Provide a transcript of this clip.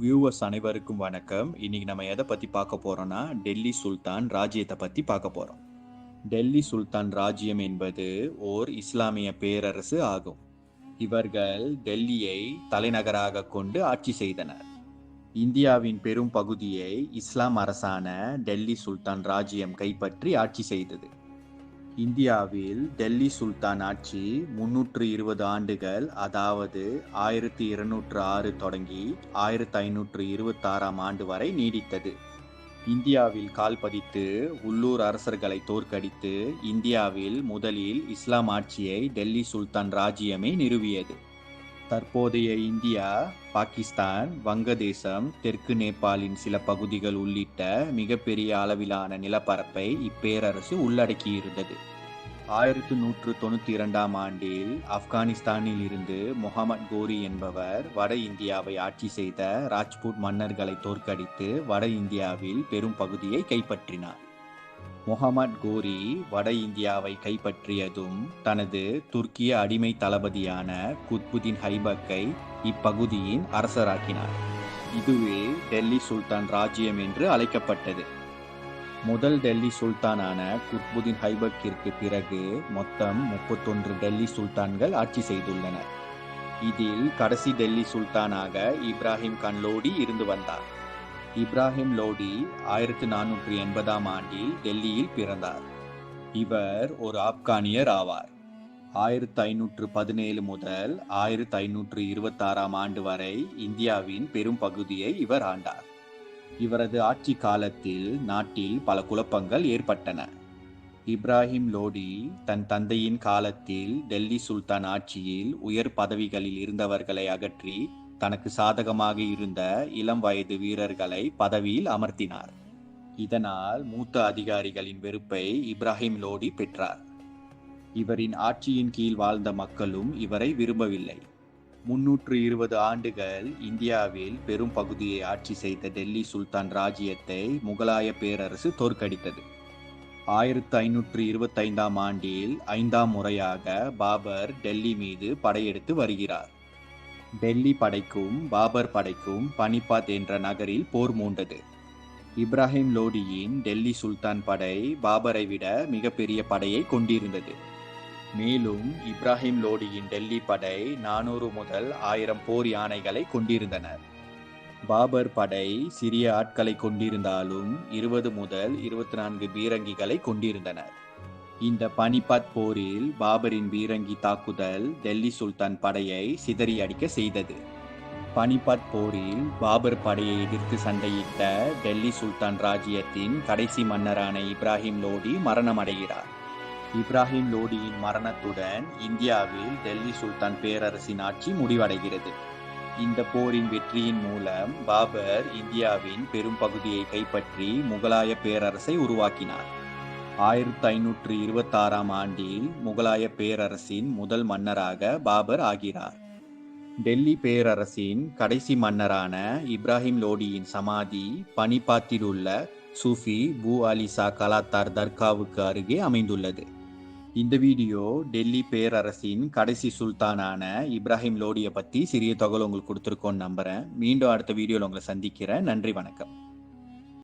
Viewers அனைவருக்கும் வணக்கம். இன்னைக்கு நம்ம எதை பற்றி பார்க்க போகிறோம்னா டெல்லி சுல்தான் ராஜ்யத்தை பற்றி பார்க்க போகிறோம். டெல்லி சுல்தான் ராஜ்யம் என்பது ஓர் இஸ்லாமிய பேரரசு ஆகும். இவர்கள் டெல்லியை தலைநகராக கொண்டு ஆட்சி செய்தனர். இந்தியாவின் பெரும் பகுதியை இஸ்லாம் அரசான டெல்லி சுல்தான் ராஜ்யம் கைப்பற்றி ஆட்சி செய்தது. இந்தியாவில் டெல்லி சுல்தான் ஆட்சி 320 ஆண்டுகள், அதாவது 1206 தொடங்கி 1526 ஆண்டு வரை நீடித்தது. இந்தியாவில் கால் பதித்து உள்ளூர் அரசர்களை தோற்கடித்து இந்தியாவில் முதலில் இஸ்லாம் ஆட்சியை டெல்லி சுல்தான் ராஜ்யமே நிறுவியது. தற்போதைய இந்தியா, பாகிஸ்தான், வங்கதேசம், தெற்கு நேபாளின் சில பகுதிகள் உள்ளிட்ட மிகப்பெரிய அளவிலான நிலப்பரப்பை இப்பேரரசு உள்ளடக்கியிருந்தது. 1192 ஆண்டில் ஆப்கானிஸ்தானில் இருந்து முகமது கோரி என்பவர் வட இந்தியாவை ஆட்சி செய்த ராஜ்புட் மன்னர்களை தோற்கடித்து வட இந்தியாவில் பெரும் பகுதியை கைப்பற்றினார். முகமது கோரி வட இந்தியாவை கைப்பற்றியதும் தனது துர்க்கிய அடிமை தளபதியான குத்புதீன் ஐபக்கை இப்பகுதியின் அரசராக்கினார். இதுவே டெல்லி சுல்தான் ராஜ்யம் என்று அழைக்கப்பட்டது. முதல் டெல்லி சுல்தானான குத்புதீன் ஐபக்கிற்கு பிறகு மொத்தம் 31 டெல்லி சுல்தான்கள் ஆட்சி செய்துள்ளனர். இதில் கடைசி டெல்லி சுல்தானாக இப்ராஹிம் கான் லோடி இருந்து வந்தார். இப்ராஹிம் லோடி 1480 ஆண்டில் டெல்லியில் பிறந்தார். இவர் ஒரு ஆப்கானியர் ஆவார். 1517 முதல் 1526 ஆண்டு வரை இந்தியாவின் பெரும் பகுதியை இவர் ஆண்டார். இவரது ஆட்சி காலத்தில் நாட்டில் பல குழப்பங்கள் ஏற்பட்டன. இப்ராஹிம் லோடி தன் தந்தையின் காலத்தில் டெல்லி சுல்தான் ஆட்சியில் உயர் பதவிகளில் இருந்தவர்களை அகற்றி தனக்கு சாதகமாக இருந்த இளம் வயது வீரர்களை பதவியில் அமர்த்தினார். இதனால் மூத்த அதிகாரிகளின் வெறுப்பை இப்ராஹிம் லோடி பெற்றார். இவரின் ஆட்சியின் கீழ் வாழ்ந்த மக்களும் இவரை விரும்பவில்லை. 320 ஆண்டுகள் இந்தியாவில் பெரும் பகுதியை ஆட்சி செய்த டெல்லி சுல்தான் ராஜ்யத்தை முகலாய பேரரசு தோற்கடித்தது. 1525 ஆண்டில் 5ஆம் முறையாக பாபர் டெல்லி மீது படையெடுத்து வருகிறார். டெல்லி படைக்கும் பாபர் படைக்கும் பனிபாத் என்ற நகரில் போர் மூண்டது. இப்ராஹிம் லோடியின் டெல்லி சுல்தான் படை பாபரை விட மிகப்பெரிய படையை கொண்டிருந்தது. மேலும் இப்ராஹிம் லோடியின் டெல்லி படை 400 முதல் 1000 போர் யானைகளை கொண்டிருந்தனர். பாபர் படை சிறிய ஆட்களை கொண்டிருந்தாலும் 20 முதல் 24 பீரங்கிகளை கொண்டிருந்தனர். இந்த பனிபாத் போரில் பாபரின் பீரங்கி தாக்குதல் டெல்லி சுல்தான் படையை சிதறியடிக்க செய்தது. பனிபாத் போரில் பாபர் படையை எதிர்த்து சண்டையிட்ட டெல்லி சுல்தான் ராஜ்யத்தின் கடைசி மன்னரான இப்ராஹிம் லோடி மரணமடைகிறார். இப்ராஹிம் லோடியின் மரணத்துடன் இந்தியாவில் டெல்லி சுல்தான் பேரரசின் ஆட்சி முடிவடைகிறது. இந்த போரின் வெற்றியின் மூலம் பாபர் இந்தியாவின் பெரும் பகுதியை கைப்பற்றி முகலாய பேரரசை உருவாக்கினார். 1526 ஆண்டில் முகலாய பேரரசின் முதல் மன்னராக பாபர் ஆகிறார். டெல்லி பேரரசின் கடைசி மன்னரான இப்ராஹிம் லோடியின் சமாதி பனிபாத்தில் உள்ள சூஃபி பூ அலிசா கலாத்தார் தர்காவுக்கு அருகே அமைந்துள்ளது. இந்த வீடியோ டெல்லி பேரரசின் கடைசி சுல்தானான இப்ராஹிம் லோடியை பற்றி சிறிய தகவல் உங்களுக்கு கொடுத்துருக்கோன்னு நம்புகிறேன். மீண்டும் அடுத்த வீடியோவில் உங்களை சந்திக்கிறேன். நன்றி, வணக்கம்.